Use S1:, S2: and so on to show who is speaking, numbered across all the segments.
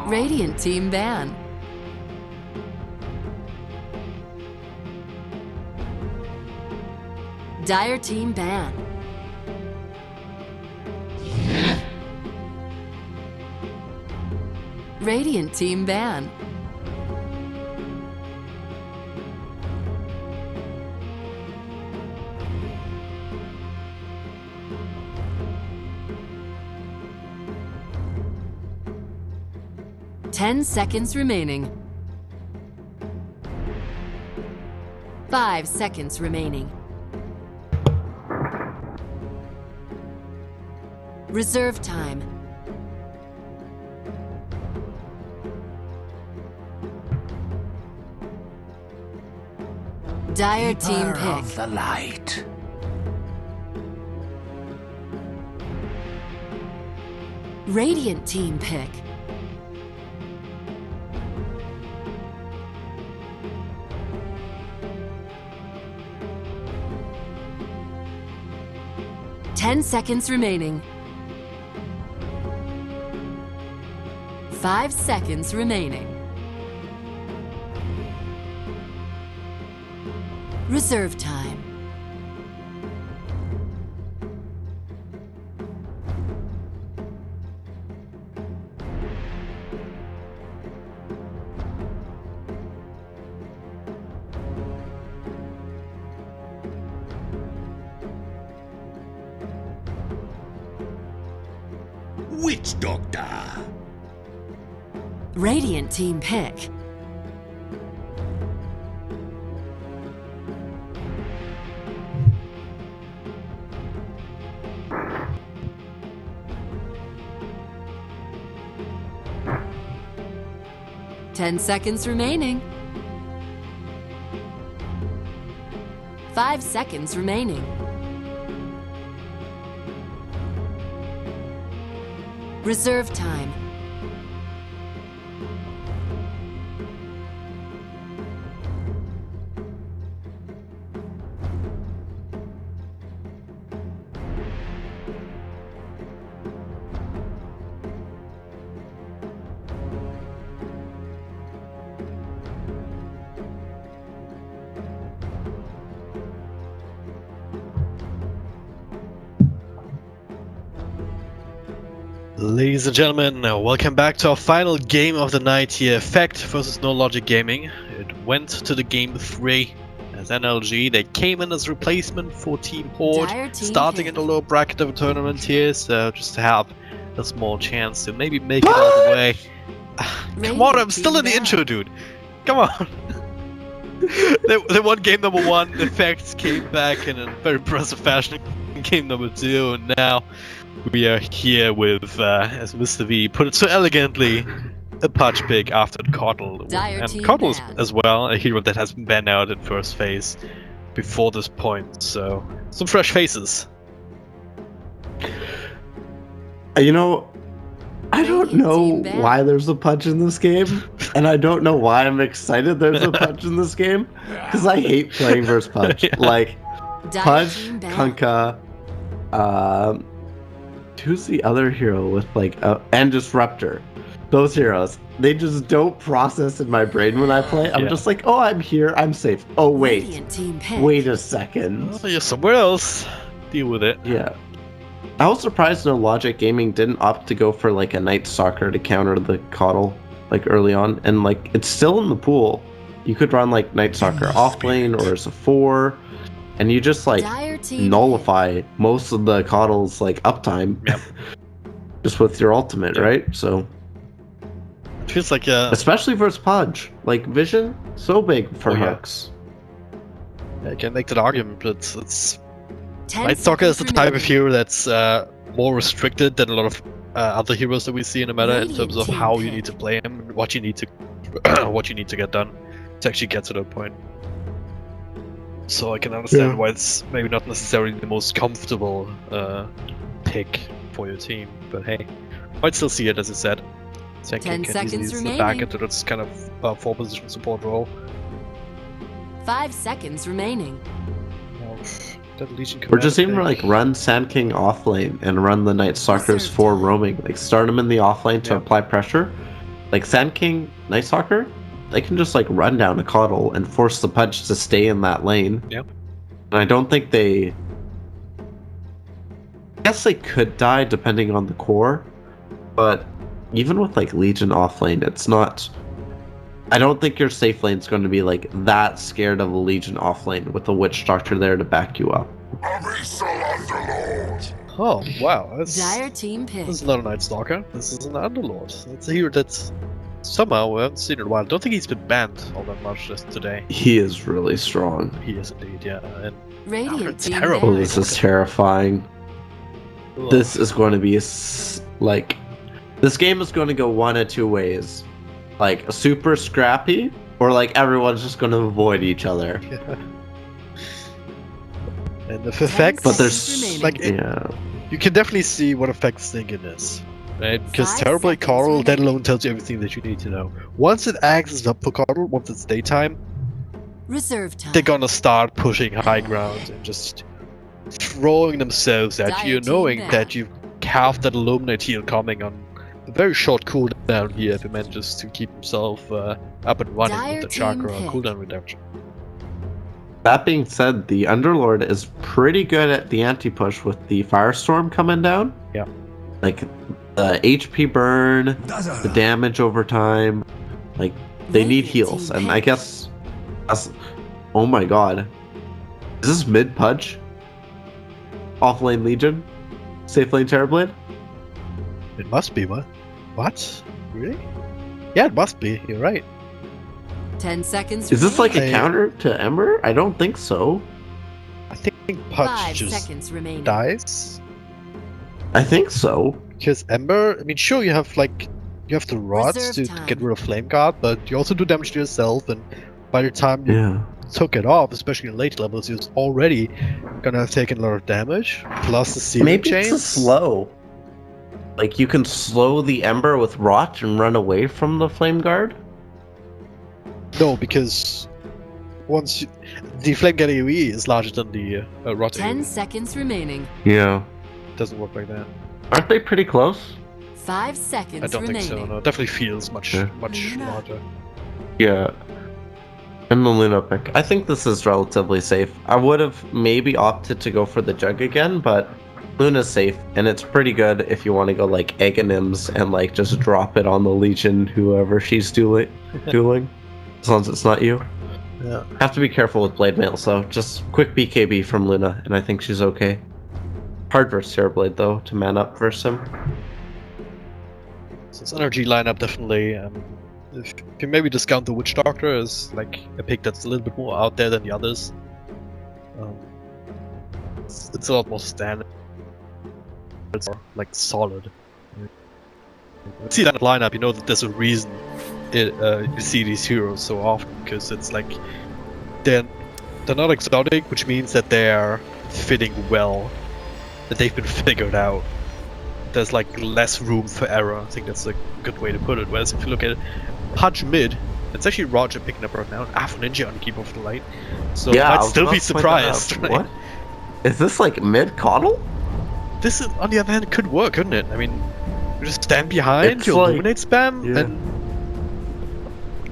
S1: Radiant team ban. Dire team ban. Radiant team ban. Ten seconds remaining. 5 seconds remaining. Reserve time. Dire team pick.
S2: Of the light.
S1: Radiant team pick. Ten seconds remaining. 5 seconds remaining. Reserve time.
S2: Witch Doctor.
S1: Radiant team pick. Ten seconds remaining. 5 seconds remaining. Reserve time.
S3: Ladies and gentlemen, welcome back to our final game of the night here, Fact versus No Logic Gaming. It went to the game 3 as NLG. They came in as replacement for Team Horde, starting in the lower bracket of the tournament here, so just to have a small chance to maybe make it all the way. Come on, I'm still in the intro, dude. Come on. They won game number 1, the Facts came back in a very impressive fashion in game number 2, and now we are here with, as Mr. V put it so elegantly, a Pudge pick after the Coddle. And Coddle is as well a hero that has been banned out in first phase before this point, so some fresh faces.
S4: You know, I don't know why there's a Pudge in this game, and I don't know why I'm excited there's a Pudge in this game, because I hate playing versus Pudge.
S3: Yeah.
S4: Like, Pudge, Kunkka, who's the other hero with like and Disruptor? Those heroes, they just don't process in my brain when I play. I'm just like, oh, I'm here, I'm safe. Oh wait, wait a second.
S3: Oh, you're somewhere else. Deal with it.
S4: Yeah. I was surprised No Logic Gaming didn't opt to go for like a Night Stalker to counter the Coddle like early on, and like it's still in the pool. You could run like Night Stalker off lane or as a 4. And you just like nullify most of the Coddle's like uptime, just with your ultimate, right? So
S3: it feels like
S4: especially versus Pudge, like Vision, so big for hooks.
S3: Yeah, I can make that argument, but it's Night Stalker is the type of hero that's more restricted than a lot of other heroes that we see in the meta in terms of how you need to play him, and what you need to what you need to get done to actually get to that point. So I can understand why it's maybe not necessarily the most comfortable pick for your team, but hey, might still see it as I said. Tanking can easily slip back into this kind of 4 position support role.
S1: 5 seconds remaining.
S4: Or just even like run Sand King off lane and run the Night Stalkers for roaming. Like start them in the off lane to apply pressure, like Sand King, Night Stalker, they can just like run down a Coddle and force the punch to stay in that lane.
S3: Yep.
S4: And I don't think they... I guess they could die depending on the core, but even with like Legion offlane, it's not... I don't think your safe lane's going to be like that scared of a Legion offlane with a Witch Doctor there to back you up.
S3: Oh, wow.
S1: Dire team pick.
S3: This is not a Night Stalker. This is an Underlord. It's a hero that's somehow we haven't seen in a while. Don't think he's been banned all that much just today.
S4: He is really strong.
S3: He is indeed, yeah. And
S1: Radiant team
S3: terrible.
S4: Oh, this is terrifying.
S3: Ugh.
S4: This is going to be like... This game is going to go one of two ways. Like, super scrappy, or like everyone's just going to avoid each other.
S3: And the effect,
S4: But there's...
S1: remaining.
S3: like,
S4: Yeah.
S3: you can definitely see what effects thinking is. Right? Because
S1: 5
S3: Terrible
S1: seconds
S3: Coral, that
S1: remaining.
S3: alone tells you everything that you need to know. Once it acts up for Coral, once it's daytime,
S1: Reserve time.
S3: they're gonna start pushing high ground and just throwing themselves at
S1: Dire
S3: you,
S1: team
S3: knowing
S1: back.
S3: that you have that Illuminate heal coming on a very short cooldown here if he manages to keep himself up and running
S1: Dire
S3: with the
S1: team
S3: chakra
S1: pick.
S3: cooldown reduction.
S4: That being said, the Underlord is pretty good at the anti-push with the Firestorm coming down.
S3: Yeah.
S4: Like, the HP burn, the damage over time. Like, they need
S1: Radiant
S4: heals.
S1: team
S4: And
S1: pick.
S4: I guess... Oh my god. Is this mid-pudge? Off-lane Legion? Safe lane Terrorblade?
S3: It must be, what? What? Really? Yeah, it must be, you're right.
S1: 10 seconds
S4: Is this like a
S3: I-
S4: counter to Ember? I don't think so.
S3: I think Pudge
S1: 5
S3: just
S1: seconds remaining.
S3: dies.
S4: I think so.
S3: Because Ember, I mean, sure, you have the rods
S1: Reserve
S3: to
S1: time.
S3: get rid of Flame Guard, but you also do damage to yourself, and by the time you
S4: Yeah.
S3: took it off, especially in late levels, you're already gonna have taken a lot of damage, plus the ceiling
S4: Maybe
S3: chains.
S4: it's a slow. Like, you can slow the Ember with Rot and run away from the Flame Guard?
S3: No, because the Flame Guard AoE is larger than the Rot
S1: 10
S3: AoE.
S1: seconds remaining.
S4: Yeah.
S3: It doesn't work like that.
S4: Aren't they pretty close?
S1: 5 seconds
S3: I don't
S1: remaining.
S3: think so, no. It definitely feels much
S4: Yeah.
S1: Luna.
S3: larger.
S4: Yeah. And the Luna pick. I think this is relatively safe. I would have maybe opted to go for the Jug again, but Luna's safe, and it's pretty good if you want to go like Aghanims and like just drop it on the Legion, whoever she's dueling. As long as it's not you.
S3: Yeah.
S4: Have to be careful with Blade Mail, so just quick BKB from Luna, and I think she's okay. Hard versus Terrorblade though, to man up versus him.
S3: So this energy lineup definitely. If you maybe discount the Witch Doctor as like a pick that's a little bit more out there than the others, it's a lot more standard. It's more like solid. You see that lineup, you know that there's a reason you see these heroes so often, because it's like they're not exotic, which means that they're fitting well, that they've been figured out. There's like less room for error. I think that's a good way to put it. Whereas if you look at Pudge mid, it's actually Roger picking up right now, and Afro Ninja on Keep of the Light. So
S4: Yeah, I
S3: I'd
S4: was
S3: still
S4: about
S3: be
S4: to point that out.
S3: surprised. Right?
S4: What? Is this like mid Coddle?
S3: This, on the other hand, could work, couldn't it? I mean, you just stand behind,
S4: It's
S3: you
S4: like-
S3: illuminate spam,
S4: yeah.
S3: and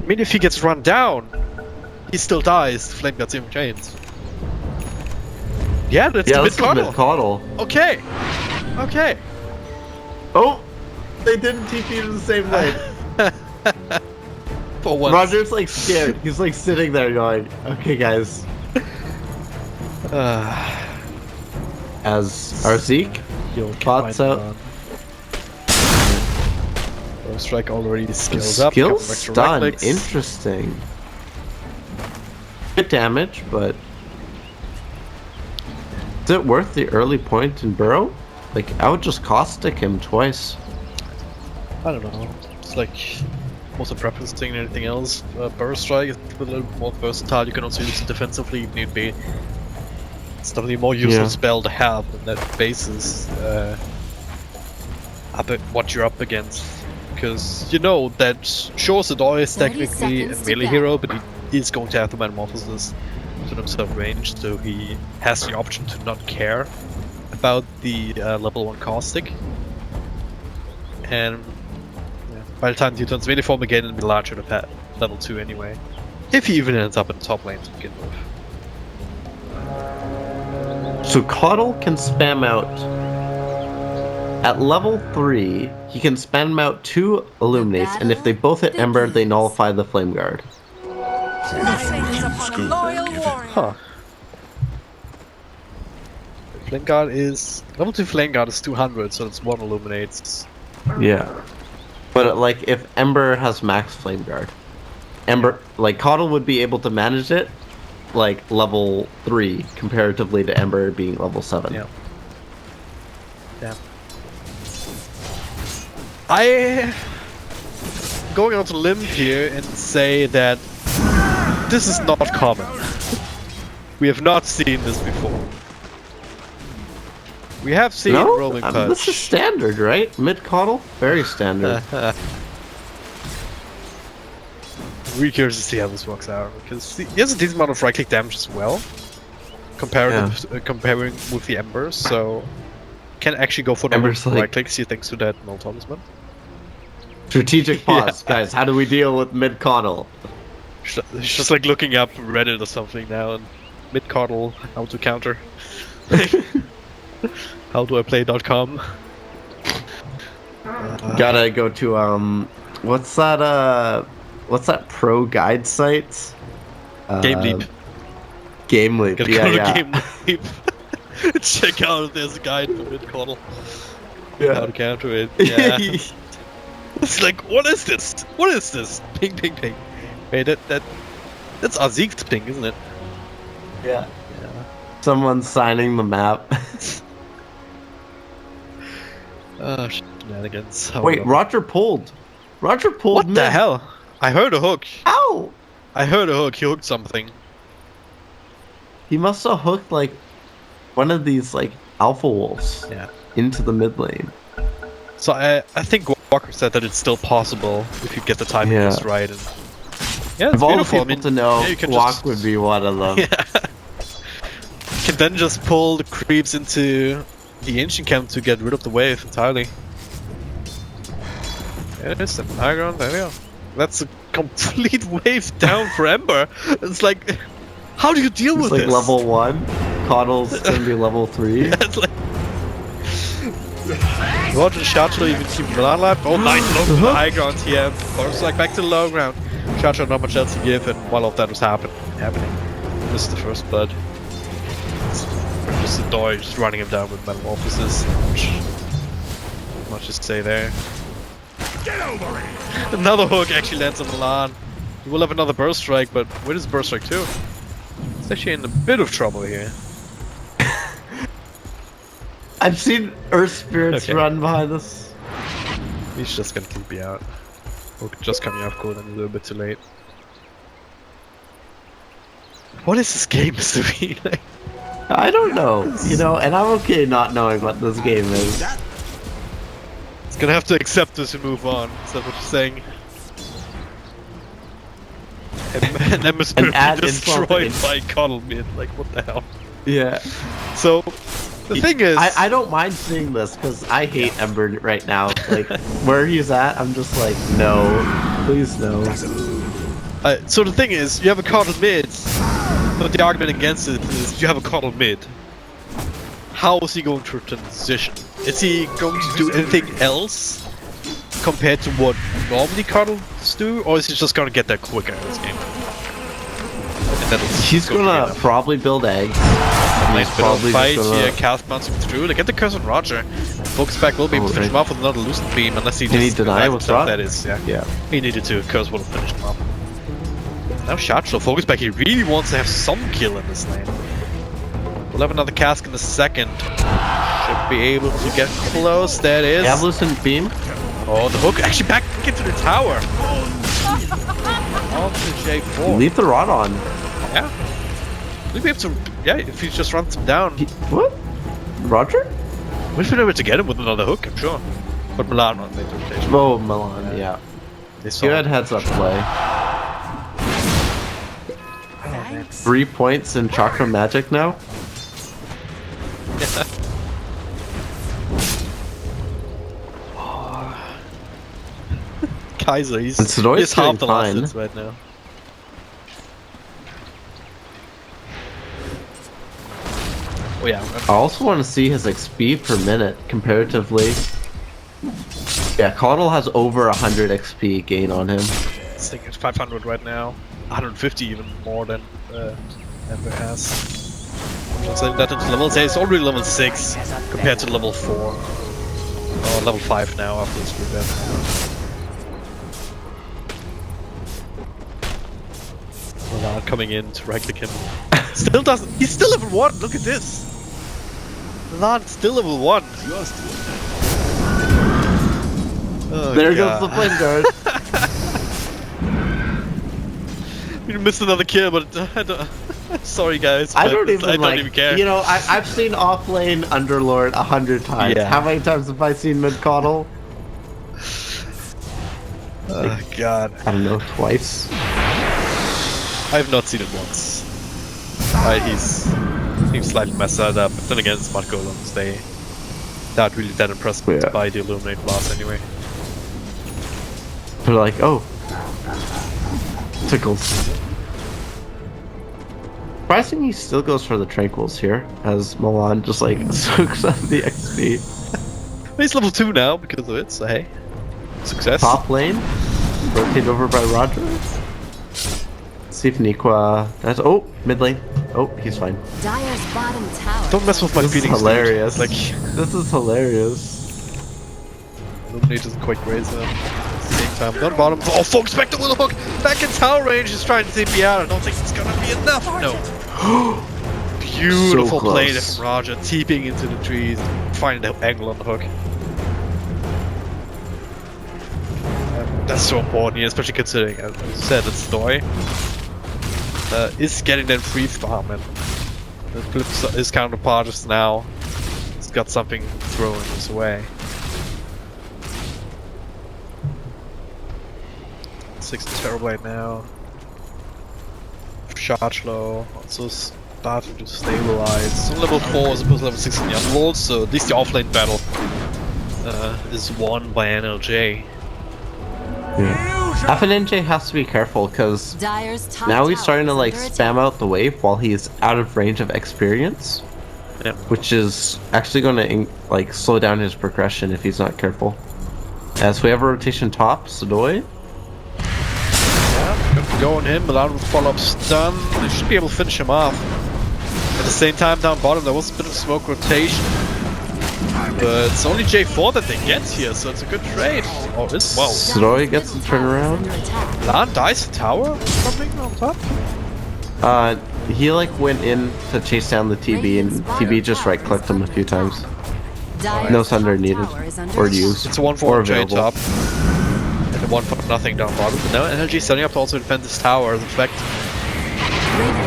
S3: I mean, if he gets run down, he still dies. Flame Guard's in chains. Yeah, that's
S4: Yeah,
S3: the
S4: this
S3: mid
S4: is mid
S3: Coddle.
S4: Coddle.
S3: Okay, okay.
S4: Oh! They didn't TP to the same lane.
S3: For once.
S4: Roger's like scared. He's like sitting there going, okay guys. As our Zeke
S3: You'll
S4: Bots
S3: find
S4: out.
S3: one. First strike already skills up.
S4: skill
S3: couple extra right
S4: stun,
S3: clicks.
S4: interesting. Good damage, but is it worth the early point in Burrow? Like, I would just caustic him twice.
S3: I don't know. It's like most of preference thing than anything else. Burst strike is a little bit more versatile. You can also use it defensively if need be. It's definitely a more useful
S4: Yeah.
S3: spell to have on that basis. Up at what you're up against, because you know that sure Sador is
S1: 30
S3: technically a
S1: seconds to
S3: melee
S1: go.
S3: hero, but he is going to have the metamorphosis to himself range, so he has the option to not care about the level 1 caustic. And yeah, By the time he turns uniform again, it'll be larger than that level 2 anyway. If he even ends up in the top lane to begin with.
S4: So Coddle can spam out at level 3. He can spam out 2 illuminates, and if they both hit Ember, they nullify the Flame Guard.
S5: Blessings upon a loyal warrior.
S3: Huh. Flame Guard is level 2 Flame Guard is 200, so it's 1 illuminates.
S4: Yeah. But like if Ember has max Flame Guard, Ember like Coddle would be able to manage it like level 3 comparatively to Ember being level 7.
S3: Yeah. Yeah. I going out to limb here and say that this is not common. We have not seen this before. We have seen roaming punch.
S4: This is standard, right? Mid Coddle? Very standard.
S3: Really curious to see how this works out, because he has a decent amount of right click damage as well, comparing with the Embers, so can actually go for the right clicks thanks to that null talisman.
S4: Strategic pause, guys. How do we deal with mid Coddle?
S3: He's just like looking up Reddit or something now, and mid Coddle, how to counter. How do I play.com?
S4: Gotta go to what's that pro guide site?
S3: Game Leap.
S4: Game Leap.
S3: Gotta go to Game Leap. Check out if there's a guide for mid Coddle.
S4: Yeah.
S3: How to counter it. Yeah. It's like, what is this? What is this? Ping, ping, ping. Wait, that's Azik's ping, isn't it?
S4: Yeah. Someone's signing the map.
S3: Shenanigans.
S4: Wait, Roger pulled. Roger pulled.
S3: What the hell? I heard a hook.
S4: Ow!
S3: I heard a hook. He hooked something.
S4: He must have hooked like one of these like alpha wolves.
S3: Yeah.
S4: Into the mid lane.
S3: So I think Walker said that it's still possible if you get the timing just right. And yeah, it's
S4: of all the
S3: beautiful.
S4: people to know, Walk would be one of them.
S3: Yeah. You can then just pull the creeps into the ancient camp to get rid of the wave entirely. Yeah, it's the high ground. There we go. That's a complete wave down for Ember. It's like, how do you deal with
S4: like
S3: this?
S4: Level 1. Coddle's gonna be level 3.
S3: Yeah, it's like Roger Charger even keep Milan alive. Oh, nice low to the high ground here. Force like back to the low ground. Charger not much else to give, and while all of that was happening. This is the first blood. Just the door, just running him down with metamorphosis. Not much to say there.
S2: Get over it!
S3: Another hook actually lands on Milan. He will have another burst strike, but where does burst strike to? It's actually in a bit of trouble here.
S4: I've seen Earth Spirits run behind us.
S3: He's just gonna keep you out. Hook just coming off cool and a little bit too late. What is this game, Mr. V?
S4: I don't know, you know, and I'm okay not knowing what this game is.
S3: It's gonna have to accept this and move on. Is that what you're saying? And then Mr.
S4: And add
S3: destroyed by Coddle mid. Like, what the hell?
S4: Yeah.
S3: So, the thing is...
S4: I don't mind seeing this, because I hate Ember right now. Like, where he's at, I'm just like, no. Please, no.
S3: So the thing is, you have a Coddle mid, but the argument against it is you have a Coddle mid. How is he going to transition? Is he going to do anything else compared to what normally Coddles do, or is he just going to get there quicker in this game?
S4: He's gonna probably build eggs.
S3: Nice probably fight here, Calf bouncing through. They get the curse on Roger. Focus back will be able to finish him off with another Lucent Beam, unless he
S4: just deny what's wrong.
S3: That is, yeah. He needed to. Curse would have finished him off. Now Shotshell, focus back. He really wants to have some kill in this lane. We'll have another cask in a second. Should be able to get close. That is.
S4: Yeah, Lucent Beam.
S3: Oh, the hook actually back into the tower. On to J4.
S4: Leave the rod on.
S3: Yeah. We'll be able to. Yeah, if he just runs him down.
S4: What? Roger?
S3: We'll be able to get him with another hook, I'm sure. But Milan on later rotation.
S4: Oh, Milan, yeah. You had heads up play. 3 points in Chakra Magic now?
S3: Yeah. Kaiser.
S4: And Sedoy's
S3: He's half the
S4: doing
S3: last
S4: fine.
S3: hits right now. Oh yeah.
S4: I also want to see his XP per minute comparatively. Yeah, Coddle has over 100 XP gain on him.
S3: I think it's 500 right now. 150 even more than Ember has. Translating that into levels, yeah, it's already level 6 compared to level 4. Or level 5 now after this reset. Milan coming in to right click him. Still doesn't. He's still level 1. Look at this. Milan still level 1. Oh,
S4: There
S3: God.
S4: goes the flame guard.
S3: We missed another kill, but I don't. Sorry, guys.
S4: I
S3: but
S4: don't even
S3: I don't even care.
S4: You know, I've seen offlane Underlord 100 times.
S3: Yeah.
S4: How many times have I seen mid Coddle?
S3: Oh God.
S4: I don't know, twice.
S3: I have not seen it once. He's seems slightly messed that up. But then again, smart golems, they not really that impressed by the illuminate blast anyway.
S4: They're like, oh, tickles. Surprising he still goes for the tranquils here, as Milan just like soaks up the XP.
S3: He's level 2 now because of it, so hey. Success.
S4: Top lane, rotate over by Roger. See if Nikwa. That's mid lane. Oh, he's fine.
S1: Dire's bottom tower.
S3: Don't mess with my
S4: This is
S3: feelings.
S4: hilarious.
S3: Dude. Like,
S4: This is hilarious.
S3: illuminate isn't quite crazy. At the same time, not bottom. Oh, focus back to Willow Hook. Back in tower range is trying to take me out. I don't think it's gonna be enough. No. Beautiful
S4: So
S3: play
S4: close.
S3: from Roger, teeping into the trees, finding the angle on the hook. That's so important, yeah, especially considering, as I said, that Stoy is getting them free farm, and the his counterpart just now has got something thrown his way. 6 Terrorblade now. Charge low, also starting to stabilize. So level 4 as opposed to level 6 in the Underworld, so at least the offlane battle is won by NLJ.
S4: Yeah. FNJ has to be careful because
S1: Dire's top
S4: now he's
S1: tower
S4: starting to
S1: is
S4: like
S1: under
S4: spam
S1: attack.
S4: out the wave while he's out of range of experience,
S3: Yep.
S4: which is actually going to like slow down his progression if he's not careful. As we have a rotation top, Sedoy.
S3: Yeah, good to go on him. Milan with follow-up stun. They should be able to finish him off. At the same time, down bottom, there was a bit of smoke rotation. But it's only J4 that they get here, so it's a good trade. Oh, this wow.
S4: Sedoy gets the turnaround.
S1: Under attack.
S3: Milan dies the tower or something on top?
S4: He like went in to chase down the TB and TB just right clicked him a few times.
S1: Dire's
S4: No thunder
S1: top
S4: needed
S1: tower is under
S4: or
S1: attack.
S4: used
S3: It's a 1-4
S4: or
S3: trade
S4: available.
S3: top. And a 1-0 down bottom. But now NLG setting up to also defend this tower. In fact,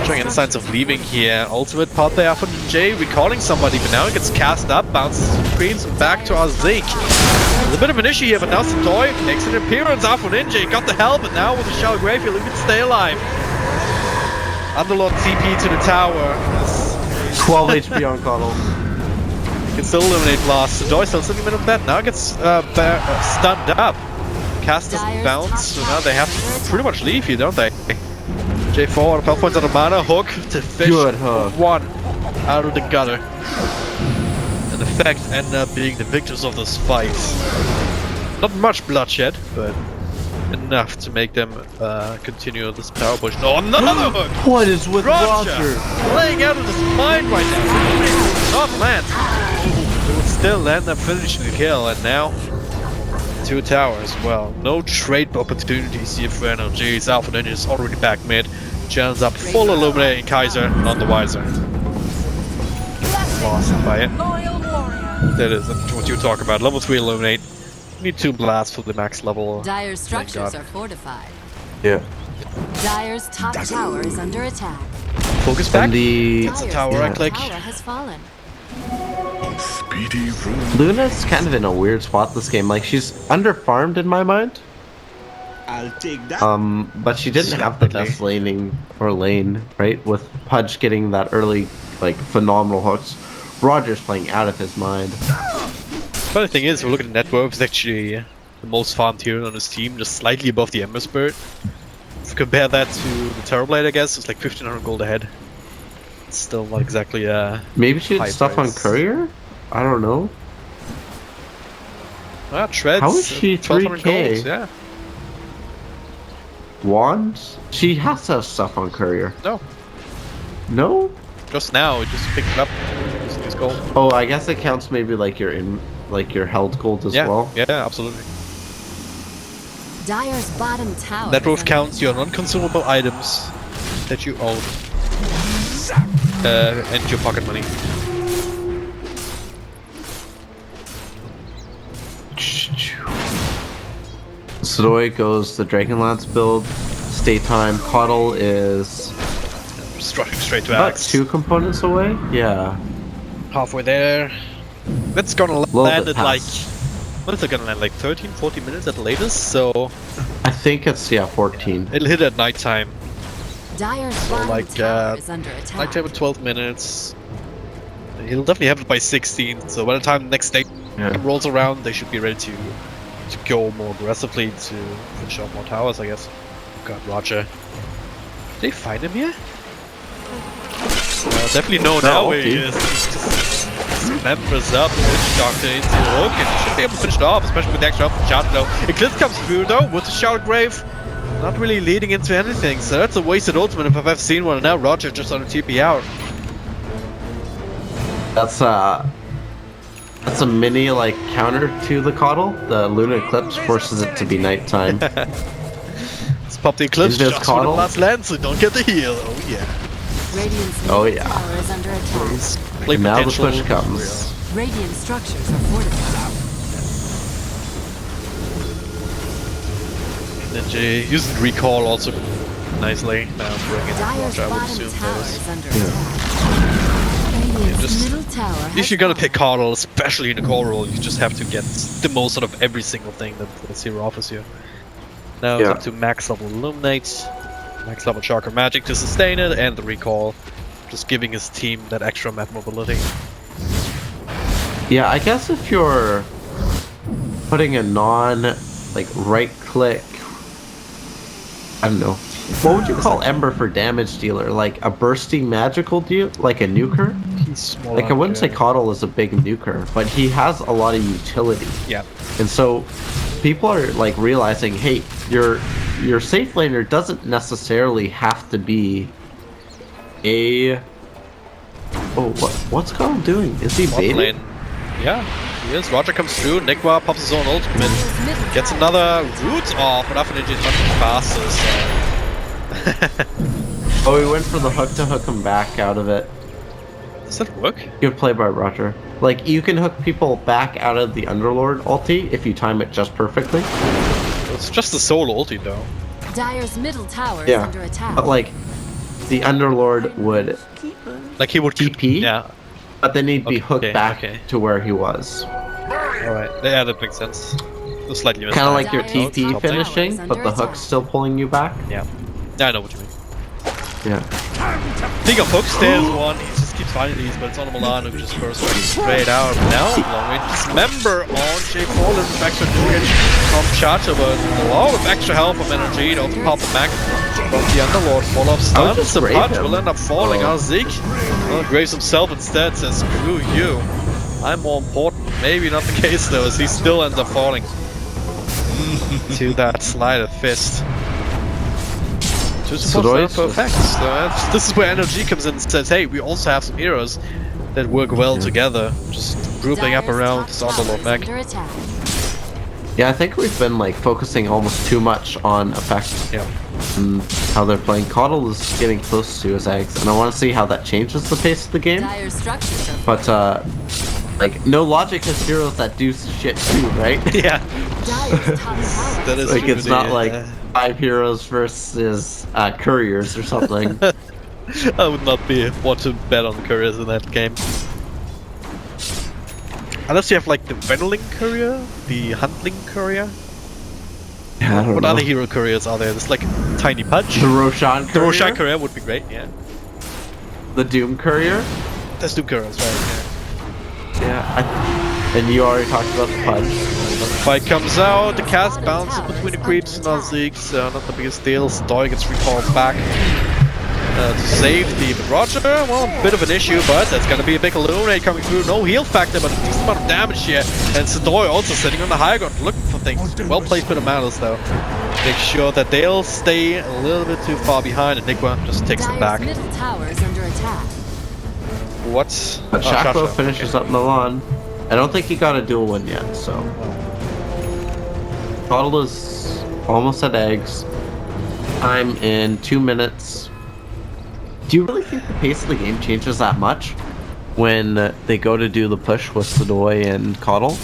S3: showing any signs of leaving here. Ultimate pot there for J, recalling somebody, but now he gets cast up, bounces screens back to our Zeke. There's a bit of an issue here, but now Satoy makes an appearance off on Ninja. Got the help, but now with the Shell Gravefield, he can stay alive. Underlord TP to the tower.
S4: 12 HP on Coddle.
S3: He can still eliminate Blast. Satoy still sitting in the middle of that. Now gets stunned up. Cast doesn't bounce, so now they have to pretty much leave here, don't they? J4, 12 points on the mana, hook to fish
S4: Good hook.
S3: one out of the gutter. And the fact end up being the victors of this fight. Not much bloodshed, but enough to make them continue this power push. No, another hook!
S4: What is with
S3: Roger!
S4: Roger?
S3: Playing out of his mind right now. Not land. They would still end up finishing the kill, and now 2 towers. Well, no trade opportunities here for NLG's. Alpha Ninja is already back mid. Channels up full illuminating Kaiser, none the wiser. Lost by it.
S5: Loyal warrior.
S3: That is what you talk about. Level 3 illuminate. Need 2 blasts for the max level.
S1: Dire's
S3: Thank
S1: structures
S3: God.
S1: are fortified.
S4: Yeah.
S1: Dire's top tower is under attack.
S3: Focus back.
S4: And the
S1: Dire's
S3: tower,
S1: top
S3: right click.
S1: tower has fallen.
S2: Speedy room.
S4: Luna's kind of in a weird spot this game. Like she's under-farmed in my mind.
S6: I'll take that.
S4: But she didn't have the best laning or lane, right? With Pudge getting that early, like, phenomenal hooks. Roger's playing out of his mind.
S3: Funny thing is, we're looking at net worth, it's actually the most farmed hero on his team, just slightly above the Ember Spirit. If you compare that to the Terrorblade, I guess, it's like 1500 gold ahead. It's still not exactly
S4: Maybe she
S3: high
S4: had stuff
S3: price.
S4: on Courier? I don't know.
S3: Treads.
S4: How is she
S3: 1200
S4: 3K?
S3: gold, yeah.
S4: Wands? She has to have stuff on Courier.
S3: No,
S4: No?
S3: just now, it just picked it up. It's gold.
S4: Oh, I guess it counts maybe like your held gold as
S3: Yeah,
S4: well.
S3: yeah, absolutely.
S1: Dire's bottom tower.
S3: That
S1: is
S3: both
S1: under
S3: counts your
S1: attack.
S3: non-consumable items that you own. And your pocket money.
S4: Sodoi goes the Dragonlance build. Stay time. Coddle is
S3: Just rushing straight to
S4: about
S3: Axe.
S4: 2 components away. Yeah.
S3: Halfway there. That's gonna
S4: Little
S3: land
S4: bit
S3: at like...
S4: past.
S3: What is it gonna land? Like 13, 14 minutes at the latest? So
S4: I think it's 14.
S3: it'll hit at nighttime.
S1: Dire's bottom
S3: like,
S1: tower is under attack.
S3: Nighttime at 12 minutes. He'll definitely have it by 16. So by the time the next day
S4: Yeah.
S3: rolls around, they should be ready to go more aggressively to finish off more towers, I guess. God, Roger. Did they find him here? Definitely know now where he
S4: okay.
S3: is. Just members up, Witch Doctor into the hook, and he should be able to finish it off, especially with the extra help from Charge though. Eclipse comes through though, with the Shout Grave. Not really leading into anything, so that's a wasted ultimate if I've ever seen one, and now Roger just on a TP out.
S4: That's a mini like counter to the Coddle. The Lunar Eclipse forces it to be nighttime.
S3: Let's pop the Eclipse
S4: Is this
S3: just when the
S4: Coddle?
S3: last land, so don't get the heal. Oh yeah.
S1: Radiant's
S4: Oh,
S1: middle
S4: yeah.
S1: tower is under attack.
S3: Play
S4: And now the
S3: potential.
S4: push comes.
S1: Radiant structures are fortified.
S3: Ninja using recall also nicely. Now bring it
S1: Dire's
S3: Roger, I would
S1: bottom
S3: assume
S1: tower
S3: this.
S1: is under attack. Radiant's
S3: just-
S1: middle tower
S3: If
S1: has
S3: you're gonna
S1: fallen.
S3: pick Coddle, especially in the core role, you just have to get the most out of every single thing that the Zero offers you. Now it's
S4: Yeah.
S3: up to max level Illuminate, max level Chakra Magic to sustain it, and the recall. Just giving his team that extra map mobility.
S4: Yeah, I guess if you're putting a like right click, I don't know. What would you call Ember for damage dealer? Like a bursting magical deal, like a nuker?
S3: He's more
S4: Like I wouldn't say Coddle is a big nuker, but he has a lot of utility.
S3: Yeah.
S4: And so people are like realizing, hey, your safe laner doesn't necessarily have to be a what's Coddle doing? Is he
S3: Bot
S4: baiting?
S3: lane. Yeah, he is. Roger comes through, Nikwa pops his own ultimate,
S1: Dire's middle
S3: gets
S1: tower
S3: another root off, but Affinity is much faster, so...
S4: Oh, he went for the hook to hook him back out of it.
S3: Does that work?
S4: Good play by Roger. Like, you can hook people back out of the Underlord ulti if you time it just perfectly.
S3: It's just a solo ulti though.
S1: Dire's middle tower is
S4: Yeah.
S1: under attack.
S4: But, like, the Underlord would
S3: Like he would
S4: TP?
S3: Yeah,
S4: but then he'd be hooked
S3: Okay,
S4: back
S3: okay.
S4: to where he was.
S3: alright. Yeah, that makes sense. Just slightly
S4: Kind of like your
S1: Dire's
S4: TP
S1: top
S4: finishing,
S1: tower is
S4: but the
S1: under
S4: hook's
S1: attack.
S4: still pulling you back.
S3: Yeah. Yeah, I know what you mean.
S4: Yeah.
S3: Think of hooks, there's one, he just keeps finding these, but it's on Milan who just bursts straight out. Now, long range dismember on J4, little bit extra damage from Chacha, but a lot of extra help from energy, don't pop the back from the Underlord, full of stuns.
S4: just
S3: The
S4: grave
S3: punch
S4: him.
S3: will end up falling
S4: Oh.
S3: on Zeke. Well, Graves himself instead says, screw you. I'm more important. Maybe not the case though, as he still ends up falling to that slider fist. Just
S4: Sodoi
S3: for effects. So this is where energy comes in and says, hey, we also have some heroes that work well together. Just grouping up
S1: Dire's
S3: around
S1: top
S3: this
S1: tower
S3: Underlord
S1: is
S3: mech.
S1: under attack.
S4: Yeah, I think we've been, like, focusing almost too much on effects.
S3: Yeah.
S4: And how they're playing. Coddle is getting close to his eggs, and I want to see how that changes the pace of the game.
S1: Dire's structures are
S4: But, like, no logic has heroes that do shit too, right?
S3: Yeah.
S1: Dire's top tower
S3: That is
S4: Like, it's not
S3: really,
S4: like 5 heroes versus couriers or something.
S3: I would not want to bet on the couriers in that game. Unless you have like the Veneling courier, the Huntling courier.
S4: Yeah, I don't
S3: What
S4: know.
S3: other hero couriers are there? There's like Tiny Pudge.
S4: The Roshan
S3: The
S4: courier?
S3: Roshan courier would be great, yeah.
S4: The Doom courier?
S3: That's Doom couriers, right?
S4: Yeah. And you already talked about the Pudge.
S3: Fight comes out, the cast bounces between the creeps and Nazik, so not the biggest deal. Stoy gets recalled back to safety, but Roger, well, a bit of an issue, but that's gonna be a big illuminate coming through. No heal factor, but a decent amount of damage here. And Stoy also sitting on the high ground, looking for things. Well placed bit of malice though. Make sure that they'll stay a little bit too far behind, and Nikwa just takes them back.
S1: Middle tower is under attack.
S3: What?
S4: But Shaco finishes up Milan. I don't think he got a dual win yet, so. Bottle is almost at eggs. Time in 2 minutes. Do you really think the pace of the game changes that much when they go to do the push with Sadoy and Coddle?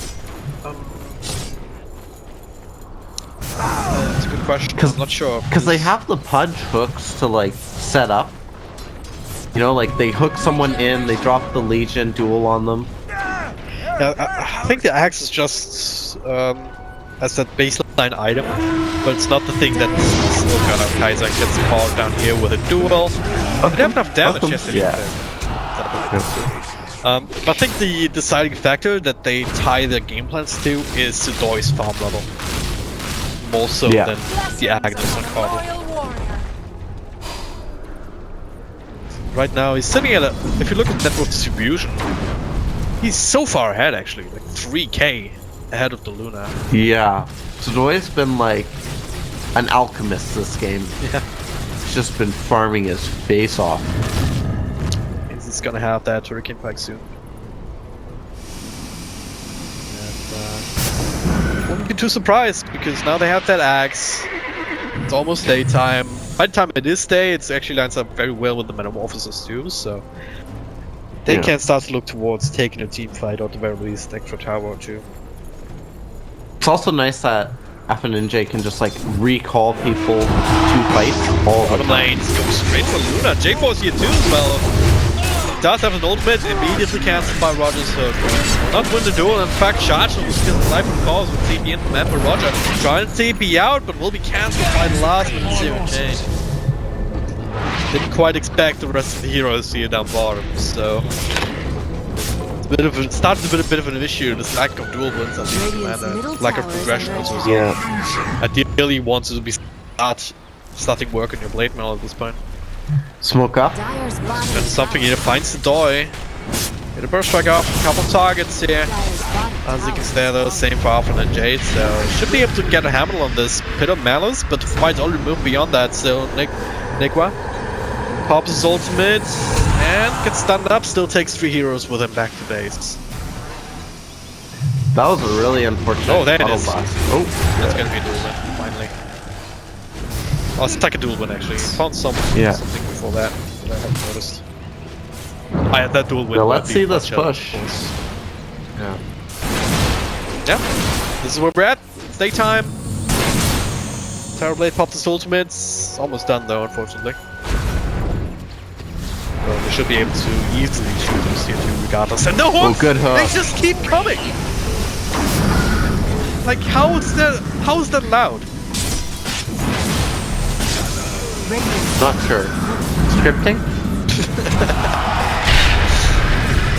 S3: That's a good question. I'm not sure.
S4: Because they have the pudge hooks to like set up. You know, like they hook someone in, they drop the Legion duel on them.
S3: I think the axe is just as that baseline item, but it's not the thing that kind of Kaiser gets caught down here with a duel. They have enough damage yesterday. But I think the deciding factor that they tie their game plans to is Sadoy's farm level. More so than the Agnes on Coddle. Right now he's sitting at if you look at network distribution, he's so far ahead actually, like 3k ahead of the Luna.
S4: Yeah, Sadoy's been like an alchemist this game.
S3: Yeah.
S4: He's just been farming his face off.
S3: He's gonna have that Hurricane Pike soon. And wouldn't be too surprised because now they have that axe. It's almost daytime. By the time it is day, it actually lines up very well with the Metamorphosis too, so they can start to look towards taking a team fight, or at the very least, extra tower or two.
S4: It's also nice that FNJ can just like recall people to fight all the time.
S3: Lanes go straight for Luna. J4's here too as well. Does have an ultimate, immediately cancelled by Roger's hook. Not win the duel, in fact, Charger will still alive from cause with TP in the map for Roger. Trying to TP out, but will be cancelled by the last minute 0J. Didn't quite expect the rest of the heroes here down bottom, so it's a bit of a, started a bit of an issue, this lack of dual wins on the commander, lack of progression as a result.
S4: Yeah.
S3: Ideally wants to be starting work on your blade mail at this point.
S4: Smoke up.
S3: That's something here, finds the Doi. Get a burst strike off, a couple targets here. As you can stay there, same for Alpha and Jade, so should be able to get a handle on this Pit of Malice, but the fight's already moved beyond that, so Nikwa pops his ultimate and gets stunned up, still takes 3 heroes with him back to base.
S4: That was a really unfortunate.
S3: Oh, there it is.
S4: Blast. Oh,
S3: that's gonna be a dual win, finally. Oh, it's like a dual win actually. Found something before that I haven't noticed. I had that dual win.
S4: Now let's see this push.
S3: Yeah. This is where we're at. It's daytime. Terrorblade popped his ultimates. Almost done though, unfortunately. Well, they should be able to easily shoot this here too, regardless. And no hooks!
S4: Good hook.
S3: They just keep coming! Like, how is that allowed?
S4: Not sure. Scripting?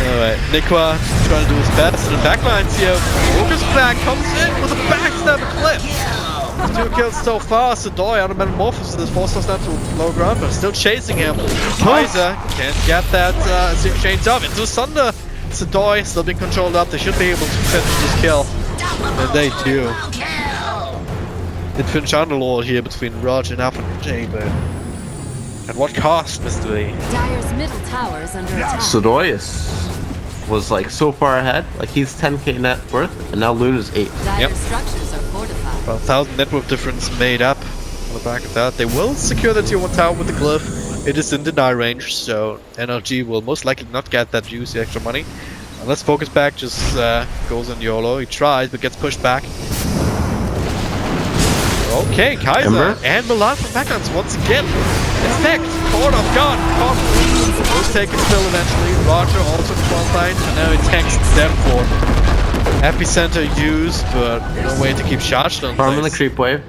S3: Alright, Nikwa trying to do his best, and the backlines here. Focus Black comes in with a backstab clip. 2 kills so far. Sadoy out of Metamorphosis forced us down to low ground, but still chasing him. Kaiser can't get that exchange up into Sunder. Sadoy still being controlled up. They should be able to finish this kill. And they do. It finished Underlord here between Roger and Alpha and J, but at what cost, Mr. Lee?
S1: Dire's middle tower is under attack.
S4: Sadoy was like so far ahead, like he's 10k net worth, and now Luna's 8.
S1: Dire's structures are fortified.
S3: About 1,000 network difference made up on the back of that. They will secure the tier 1 tower with the glyph. It is in deny range, so NRG will most likely not get that juicy extra money. Unless Focus Back just goes on YOLO. He tries, but gets pushed back. Okay, Kaiser
S4: Ember?
S3: and Milan from backlands once again. Effect! Horde of God! Will take his kill eventually. Roger also front line, and now he tanks them for Epicenter used, but no way to keep charged on
S4: Farming the
S3: things.
S4: creep wave.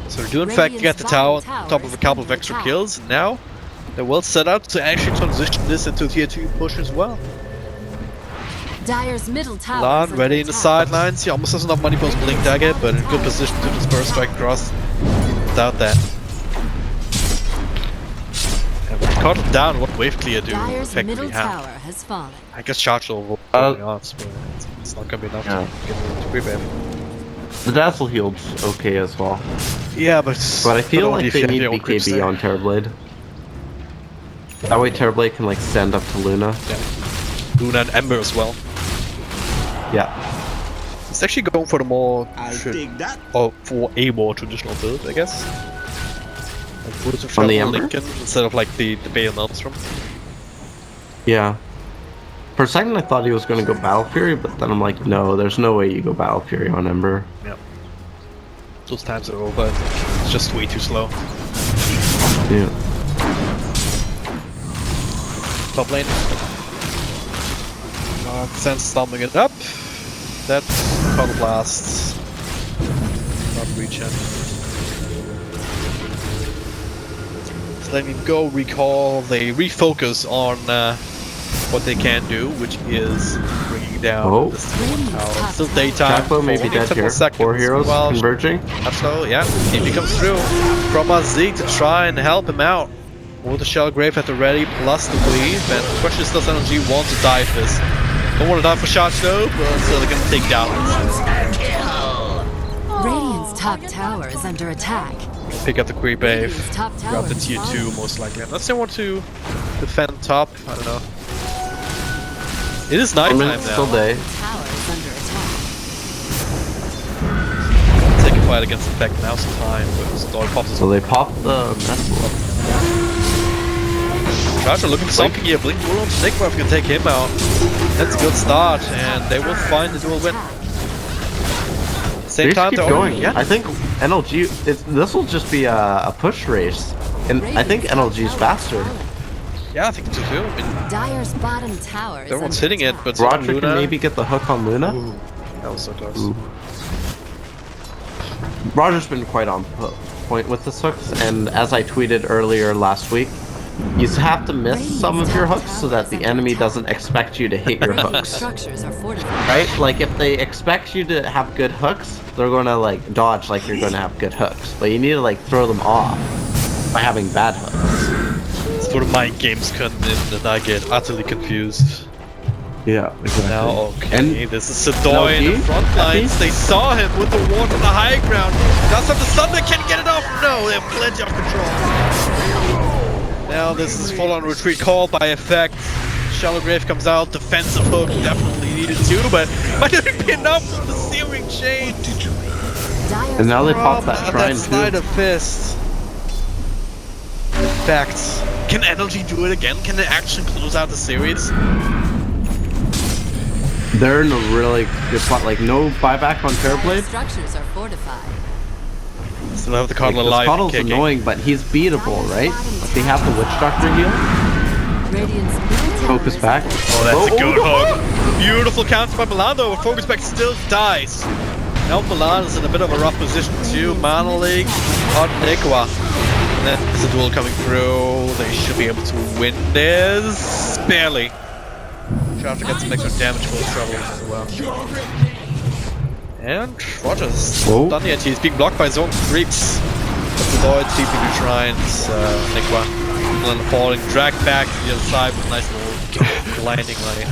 S3: So they do in fact get the tower top of a couple of extra kills. Now they're well set up to actually transition this into tier 2 push as well.
S1: Dyer's middle tower.
S3: Milan ready in the sidelines. He almost doesn't have money for his Blink Dagger, but in good position to just burst strike across without that. And with Caught down, what wave clear do
S1: Dyer's middle
S3: effectively have?
S1: tower has fallen.
S3: I guess charge over yards, but it's not gonna be enough to get into prevent.
S4: The Dazzle heal's okay as well.
S3: Yeah, but
S4: I feel
S3: only
S4: like
S3: if
S4: they
S3: you have
S4: need
S3: your own creeps
S4: BKB
S3: there.
S4: on Terrorblade. That way Terrorblade can like stand up to Luna.
S3: Yeah. Luna and Ember as well.
S4: Yeah.
S3: It's actually going for the more
S6: I'll take that.
S3: or for a more traditional build, I guess. Like put it to
S4: On the
S3: Shovel
S4: Ember?
S3: Lincoln instead of like the Bale Maelstrom.
S4: Yeah. For a second I thought he was going to go Battle Fury, but then I'm like, no, there's no way you go Battle Fury on Ember.
S3: Yeah. Those times are over. It's just way too slow.
S4: Yeah.
S3: Top lane. Sense stomping it up. That Counter Blast. Not reach him. So letting him go, recall, they refocus on what they can do, which is bringing down
S4: Oh.
S3: the tower. Still daytime.
S4: Chapo may be
S3: for
S4: dead
S3: several
S4: here.
S3: seconds.
S4: 4 heroes
S3: Well,
S4: converging.
S3: Absolutely, yeah. He comes through from our Zeke to try and help him out. With the Shell Grave at the ready, plus the weave, and the question is, does NLG want to die for this? Don't want to die for shots though, but so they're gonna take down.
S1: Radiant's top tower is under attack.
S3: Pick up the creep wave,
S1: Radiant's top tower
S3: grab the
S1: is
S3: tier 2
S1: falling.
S3: most likely. Unless they want to defend top, I don't know. It is nighttime now.
S4: Still day.
S1: Tower is under attack.
S3: Take a fight against Effect, now's the time, but Story pops
S4: So they pop the Missile.
S3: Charger looking for something here. Blink will on Sigma if you can take him out. That's a good start, and they will find the dual win. Same
S4: They
S3: time
S4: keep
S3: to
S4: going.
S3: yeah.
S4: I think NLG. This will just be a push race, and I think NLG's faster.
S3: Yeah, I think so too. I mean,
S1: Dyer's bottom tower is
S3: everyone's
S1: under
S3: hitting it,
S1: attack.
S3: but
S4: Roger
S3: Luna,
S4: can maybe get the hook on Luna.
S3: Ooh, that was so close.
S4: Ooh. Roger's been quite on point with his hooks, and as I tweeted earlier last week, you have to miss some of your hooks so that the enemy doesn't expect you to hit your
S1: Radiant
S4: hooks.
S1: structures are fortified.
S4: Right? Like if they expect you to have good hooks, they're gonna like dodge like you're gonna have good hooks. But you need to like throw them off by having bad hooks.
S3: It's for the mind games come in, and I get utterly confused.
S4: Yeah, exactly.
S3: Now, okay,
S4: And
S3: this is Sedoy in the
S4: NLG?
S3: front lines. They saw him with the ward on the high ground. Now some the Thunder can get it off. No, they have plenty of control. Now this is full-on retreat called by Effect. Shallow Grave comes out, defensive hook, definitely needed to, but might have been pinned up from the steering chain.
S1: Dyer's
S4: And now they
S1: bottom
S4: pop that
S1: tower-
S4: shrine
S3: Slide
S4: too.
S3: of fist. Effect. Can NLG do it again? Can they actually close out the series?
S4: They're in a really good spot. Like no buyback on
S1: Dyer's
S4: Terrorblade.
S1: structures are fortified.
S3: Still have the
S4: Like,
S3: Coddle
S4: the
S3: alive.
S4: Scottle's
S3: kicking.
S4: annoying, but he's beatable, right? Like, they have the Witch Doctor heal.
S1: Radiant's middle tower
S4: Focus
S1: is
S4: back.
S1: under
S3: Oh, that's a good
S4: Oh,
S3: hook. Beautiful counter by Milan though. Focus back still dies. Now Milan is in a bit of a rough position too. Mana League on Nikwa. And then there's a duel coming through. They should be able to win this. Barely. Charger gets some extra damage for his trouble as well. And Rogers
S4: Whoa.
S3: done yet. He's being blocked by zone creeps. But the Lloyd deeping the shrines. Nikwa. And then falling, dragged back to the other side with a nice little landing lane.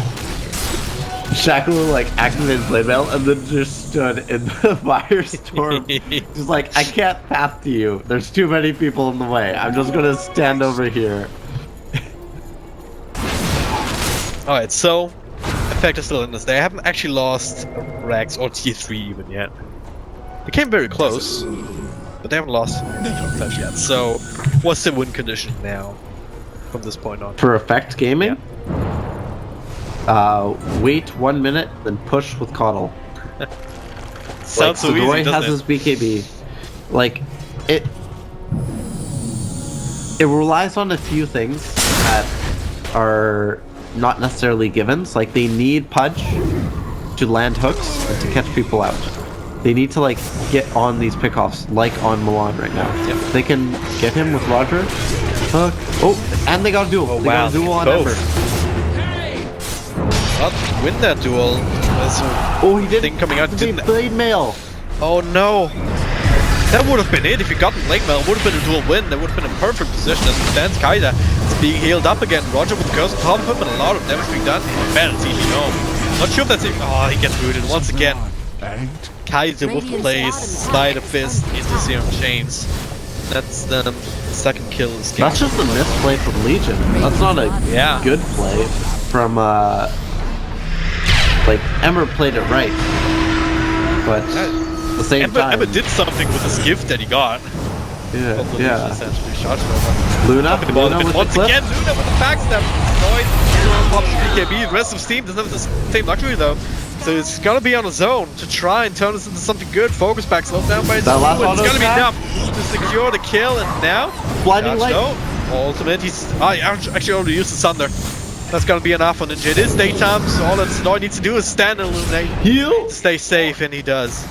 S4: Shackle like activated blade mail and then just stood in the firestorm. Just like, I can't path to you. There's too many people in the way. I'm just gonna stand over here.
S3: Alright, so Effect is still in this. They haven't actually lost Rags or Tier 3 even yet. They came very close, but they haven't lost Effect yet. So, what's the win condition now from this point on?
S4: For Effect Gaming, wait 1 minute, then push with Coddle.
S3: Sounds so
S4: Sedoy
S3: easy,
S4: has
S3: doesn't
S4: his
S3: it?
S4: BKB. Like, it relies on a few things that are not necessarily givens. Like, they need Pudge to land hooks and to catch people out. They need to, like, get on these pickoffs, like on Milan right now.
S3: Yep.
S4: They can get him with Roger. Hook. Oh, and they got a duel.
S3: Oh,
S4: They
S3: wow,
S4: got a duel on
S3: both.
S4: Ember.
S3: not win that duel. There's
S4: Oh, he didn't.
S3: thing coming out, didn't it?
S4: Blade mail.
S3: Oh no! That would have been it if you got the blade mail. Would have been a dual win. That would have been a perfect position as it stands. Kaiser is being healed up again. Roger with the curse on top of him and a lot of damage being done. Bad TV, no. Not sure if that's it. Oh, he gets rooted once again. Kaiser with the plays, Slider Fist into Serum Chains. That's the second kill in this game.
S4: That's just a misplay from Legion. That's not a good play from like Ember played it right, but at the same time,
S3: Ember did something with this gift that he got.
S4: Yeah.
S3: Essentially shot over.
S4: Luna with
S3: once
S4: the clip.
S3: again, Luna with the backstab. Noise pops BKB. The rest of his team doesn't have the same luxury though. So it's gonna be on his own to try and turn this into something good. Focus back, slowed down by his
S4: That last
S3: it's
S4: auto
S3: gonna be
S4: attack?
S3: enough to secure the kill, and now
S4: Blinding light.
S3: no ultimate. He's actually already used the Thunder. That's gonna be enough on Ninja. It is daytime, so all that Snowy needs to do is stand and illuminate.
S4: Heal.
S3: Stay safe, and he does.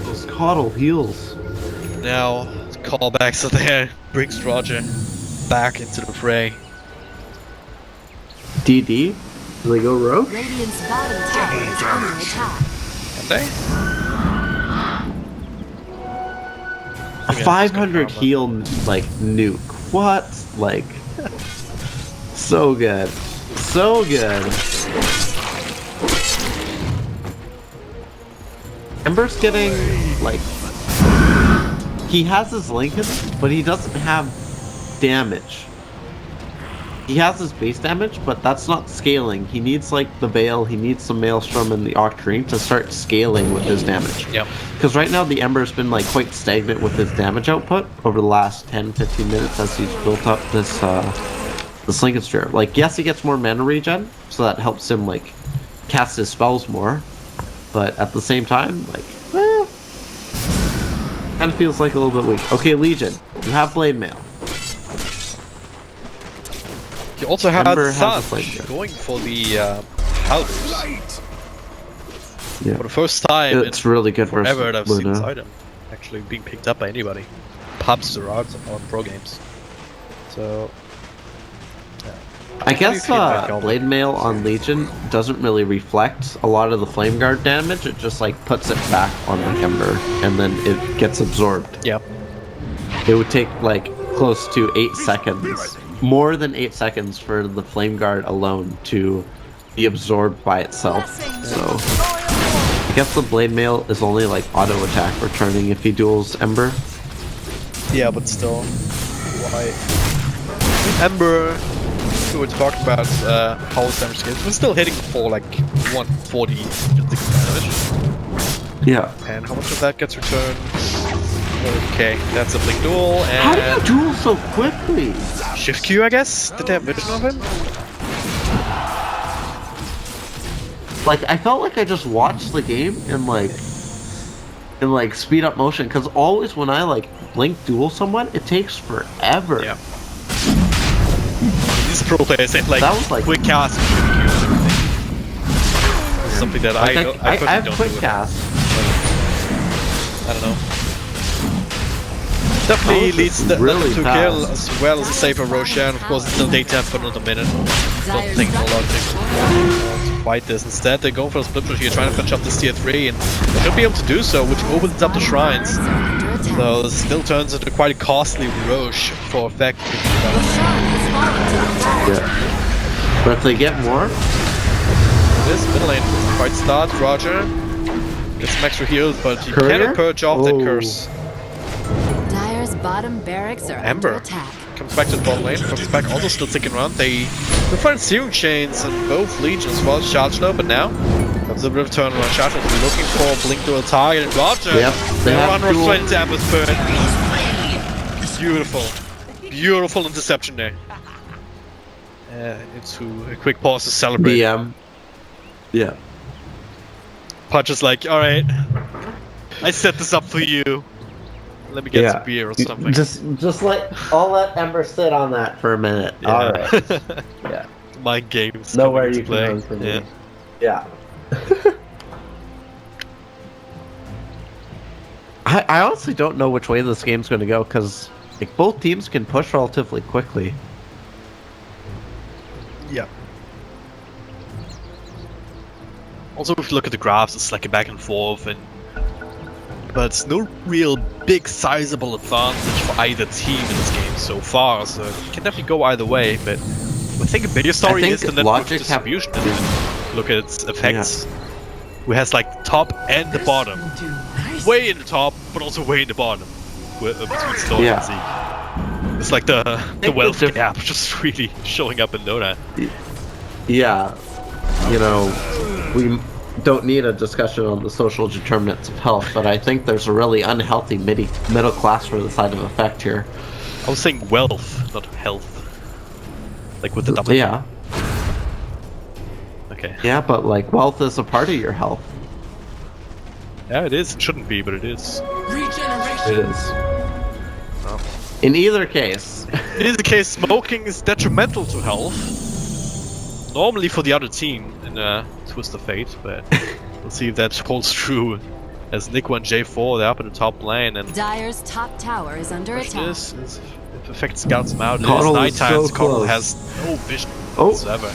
S4: Those Coddle heals.
S3: Now callbacks are there. Brings Roger back into the fray.
S4: DD. Do they go rogue?
S1: Radiant's bottom tower is under attack.
S3: Can they?
S4: A 500 heal like nuke. What? Like so good. So good. Ember's getting like he has his Lincoln, but he doesn't have damage. He has his base damage, but that's not scaling. He needs like the Veil, he needs some Maelstrom and the Octarine to start scaling with his damage.
S3: Yep.
S4: Because right now the Ember's been like quite stagnant with his damage output over the last 10-15 minutes as he's built up this Lincoln Sphere. Like yes, he gets more mana regen, so that helps him like cast his spells more. But at the same time, like kind of feels like a little bit weak. Okay, Legion, you have Blade Mail.
S3: You also have
S4: Ember has a
S3: Sun
S4: flame
S3: going for the Halberds.
S4: Yeah.
S3: For the first time
S4: It's really good
S3: forever
S4: versus
S3: that I've seen this
S4: Luna.
S3: item actually being picked up by anybody. Pubs or odds on pro games. So
S4: I guess
S3: feel about Goblin?
S4: Blade Mail on Legion doesn't really reflect a lot of the Flame Guard damage. It just like puts it back on the Ember and then it gets absorbed.
S3: yep.
S4: It would take like close to 8 seconds, more than 8 seconds for the Flame Guard alone to be absorbed by itself. So I guess the Blade Mail is only like auto attack returning if he duels Ember.
S3: Yeah, but still. Why? Ember, we were talking about how his damage scales. We're still hitting for like 140 damage.
S4: Yeah.
S3: And how much of that gets returned? Okay, that's a blink duel,
S4: How do you
S3: and
S4: duel so quickly?
S3: shift Q, I guess? Did they have vision of him?
S4: Like I felt like I just watched the game in like speed up motion, because always when I like blink duel someone, it takes forever.
S3: Yeah. These pro players have like,
S4: That was like-
S3: quick cast and shift Q and everything. Something that
S4: Like,
S3: I
S4: I
S3: personally
S4: have
S3: don't
S4: quick
S3: do it.
S4: cast.
S3: I don't know. Definitely
S4: That was
S3: leads
S4: just
S3: them
S4: really
S3: to
S4: fast.
S3: kill as well as a safer Roshan. Of course, it's still daytime for another minute. Don't think no logic to fight this. Instead, they're going for a split push here, trying to finish up this tier 3, and they should be able to do so, which opens up the shrines. So this still turns into quite a costly Roche for effect.
S4: Yeah. But if they get more,
S3: This middle lane quite starts. Roger gets some extra heals, but he
S4: Courier?
S3: cannot purge off that
S4: Oh.
S3: curse.
S1: Dire's bottom barracks are
S3: Ember.
S1: under attack.
S3: Comes back to the bottom lane, comes back also still sticking around. They find Searing Chains and both Legions well charged up, but now comes a bit of a turnaround. Charged looking for a blink dual target, and Roger
S4: Yep, they have
S3: run
S4: dual.
S3: straight into Ember's burn. Beautiful. Beautiful interception there. Into a quick pause to celebrate.
S4: BM. Yeah.
S3: Punch is like, alright, I set this up for you. Let me get some beer or something.
S4: Just I'll let Ember sit on that for a minute.
S3: Yeah.
S4: All right. Yeah.
S3: Mind games.
S4: Nowhere
S3: coming
S4: you
S3: into
S4: can
S3: play.
S4: run from
S3: Yeah.
S4: me. Yeah. I honestly don't know which way this game's going to go, because like both teams can push relatively quickly.
S3: Yeah. Also, if you look at the graphs, it's like a back and forth, but it's no real big sizable advantage for either team in this game so far, so it can definitely go either way, but I think a bigger story is the network distribution. Look at its effects. Who has like the top and the bottom. Way in the top, but also way in the bottom. Between Storm and Zeke. It's like the wealth gap just really showing up in Dota.
S4: Yeah. You know, we don't need a discussion on the social determinants of health, but I think there's a really unhealthy middle class for the side of effect here.
S3: I was saying wealth, not health. Like with the double.
S4: Yeah.
S3: Okay.
S4: Yeah, but like wealth is a part of your health.
S3: Yeah, it is. It shouldn't be, but it is.
S5: Regeneration.
S4: It is.
S3: Oh.
S4: In either case.
S3: In either case, smoking is detrimental to health. Normally for the other team in a twist of fate, but we'll see if that holds true. As Nick and J4, they're up in the top lane, and
S1: Dire's top tower is under attack.
S3: this is, if Effect scouts him out, it is
S4: Connell is
S3: nighttime,
S4: so
S3: Connell
S4: close.
S3: has no vision
S4: Oh.
S3: whatsoever.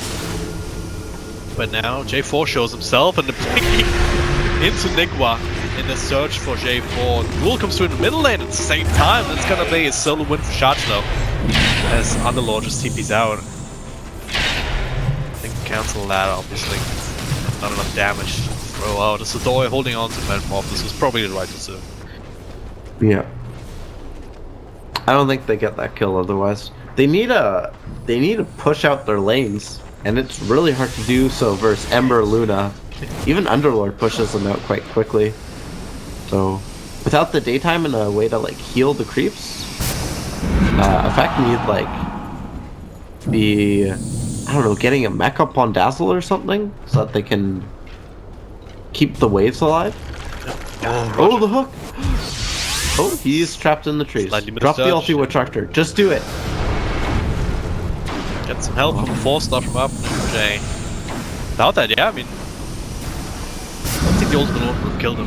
S3: But now J4 shows himself and the picking into Nikwa in the search for J4. Duel comes through in the middle lane at the same time. It's gonna be a solo win for Shachlo as Underlord just TP's out. I think cancel that obviously. Not enough damage to throw out. As Sadoi holding on to Metamorph, this was probably the right decision.
S4: Yeah. I don't think they get that kill otherwise. They need to push out their lanes, and it's really hard to do so versus Ember Luna. Even Underlord pushes them out quite quickly. So without the daytime and a way to like heal the creeps, Effect need like I don't know, getting a mech up on Dazzle or something so that they can keep the waves alive. Oh, the hook! Oh, he's trapped in the trees. Drop the ulti with Tractor. Just do it.
S3: Get some help from a 4-star from up Jay. Without that, yeah, I mean, I don't think the ultimate would have killed him.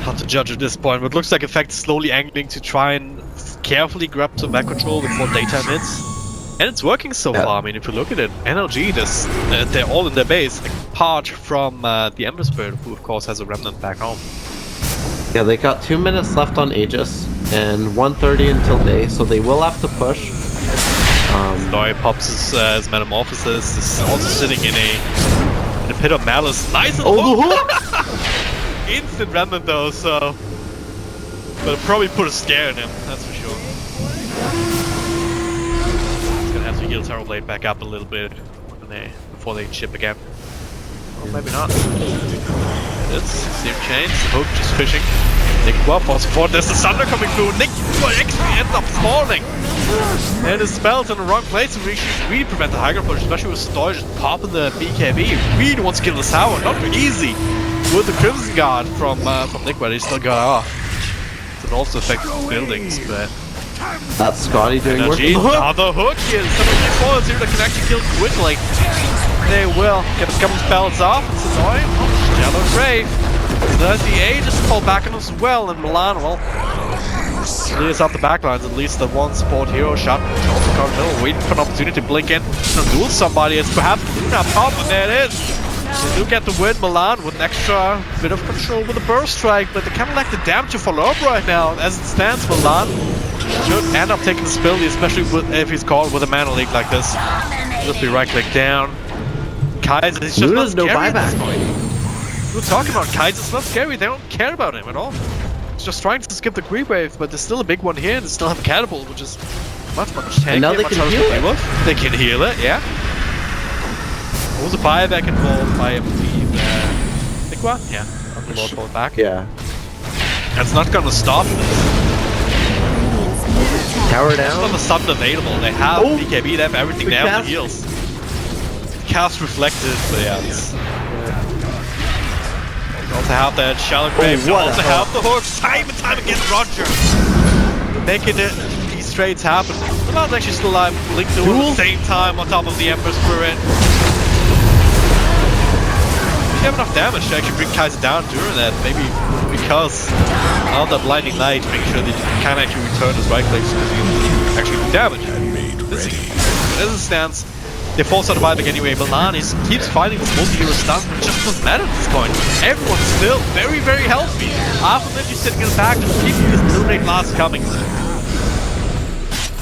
S3: Hard to judge at this point, but it looks like Effect is slowly angling to try and carefully grab some back control before daytime hits. And it's working so far. I mean, if you look at it, NLG, they're all in their base, apart from the Ember Spirit, who of course has a remnant back home.
S4: Yeah, they got 2 minutes left on Aegis and 1:30 until day, so they will have to push.
S3: Story pops his Metamorphosis, is also sitting in a pit of malice. Nice little hook! Instant remnant though, so... But it'll probably put a scare in him, that's for sure. He's gonna have to heal Terrorblade back up a little bit before they chip again. Well, maybe not. It is. Steam chains, hook just fishing. Nick for support, there's the Thunder coming through. Nick actually ends up falling. And his spell's in the wrong place to really prevent the high ground push, especially with Stoy just popping the BKB. He really wants to kill this tower, not easy. With the Crimson Guard from Nick, but he still got off. It also affects buildings, but...
S4: That's Scotty doing work.
S3: Another hook here! Some of the foils here that can actually kill quickly. They will get a couple spells off. It's annoying. Shallow Grave. Does the Aegis fall back on as well, and Milan, well, clears out the backlines. At least the one support hero shot. Also Cardinal waiting for an opportunity to blink in and duel somebody. It's perhaps Luna pop, and there it is. They do get the win. Milan with an extra bit of control with a burst strike, but they kind of lack the damage to follow up right now. As it stands, Milan should end up taking this ability, especially if he's caught with a mana leak like this. Just be right click down. Kaiser is just not scary at this point. We were talking about Kaiser's not scary, they don't care about him at all. He's just trying to skip the creep wave, but there's still a big one here, and they still have a catapult, which is much tankier.
S4: And now they can heal it.
S3: They can heal it, yeah. There was a buyback involved by, I believe, Nikwa? Yeah, Underlord pulled back.
S4: Yeah.
S3: That's not gonna stop this.
S4: Tower
S3: There's not
S4: down.
S3: a stun available. They have BKB, they have everything, they have the heals. Cast reflected, but yeah. They also have that shallow grave. They also have the hooks time and time again. Roger making these trades happen. Milan's actually still alive. Link to at the same time on top of the Ember Spirit. You have enough damage to actually bring Kaiser down during that. Maybe because of the blinding light, making sure that you can actually return his right clicks because you actually do damage. As it stands, They force out the buyback anyway. Milan keeps fighting this multi-hero stun, but it just doesn't matter at this point. Everyone's still very, very healthy. After that, you're sitting in the back, just keeping this Illuminate blast coming.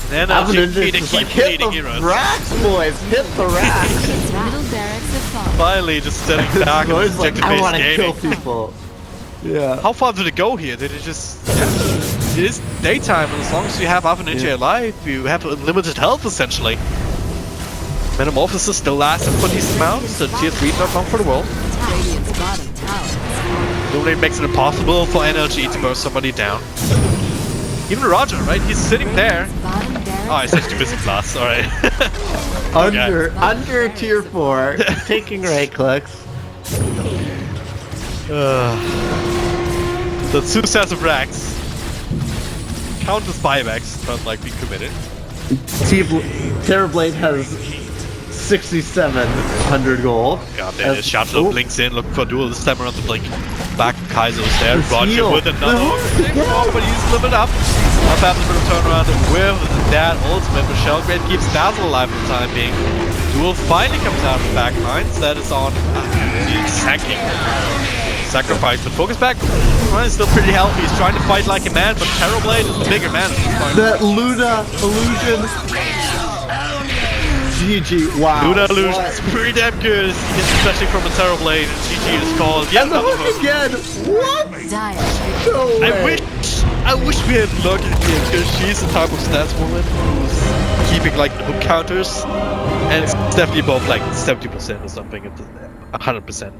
S3: Then they keep
S4: hit
S3: bleeding
S4: the
S3: heroes.
S4: racks, boys! Hit the racks!
S1: Middle barracks have fallen.
S3: Finally, just sitting back in this
S4: Boys like, I want
S3: objective-based
S4: to kill
S3: gaming.
S4: people. Yeah.
S3: How far did it go here? Did it just... Yeah. It is daytime, and as long as you have Alpha Ninja alive, you have unlimited health, essentially. Metamorphosis still lasting for decent amounts, so tier 3 not comfortable.
S1: Radiant's bottom tower is fallen.
S3: Illuminate makes it impossible for NLG to burst somebody down. Even Roger, right? He's sitting there.
S1: Bottom barracks
S3: Oh, he's actually missing blast, alright.
S4: Under tier 4, taking right clicks.
S3: The 2 sets of racks. Count as buybacks, but like being committed.
S4: Terrorblade has 6,700 gold.
S3: God damn, the Shadow blinks in, looking for a duel. This time around the blink. Back Kaiser's there.
S4: His
S3: Roger
S4: heal.
S3: with another one, but he's limited up. Up happens for the turnaround with that ultimate. Michelle Great keeps Dazzle alive for the time being. Duel finally comes out of the back lines. That is on sacking. Sacrifice, but focus back. Well, he's still pretty healthy. He's trying to fight like a man, but Terrorblade is the bigger man at this point.
S4: That Luna illusion. GG, wow.
S3: Luna illusion is pretty damn good, especially from a Terrorblade. GG is called. Yet
S4: And the
S3: another
S4: hook
S3: hook.
S4: again! What?
S1: dire.
S4: No way.
S3: I wish we had luck here, because she's the type of stats woman who's keeping like the hook counters, and it's definitely above like 70% or something, 100%.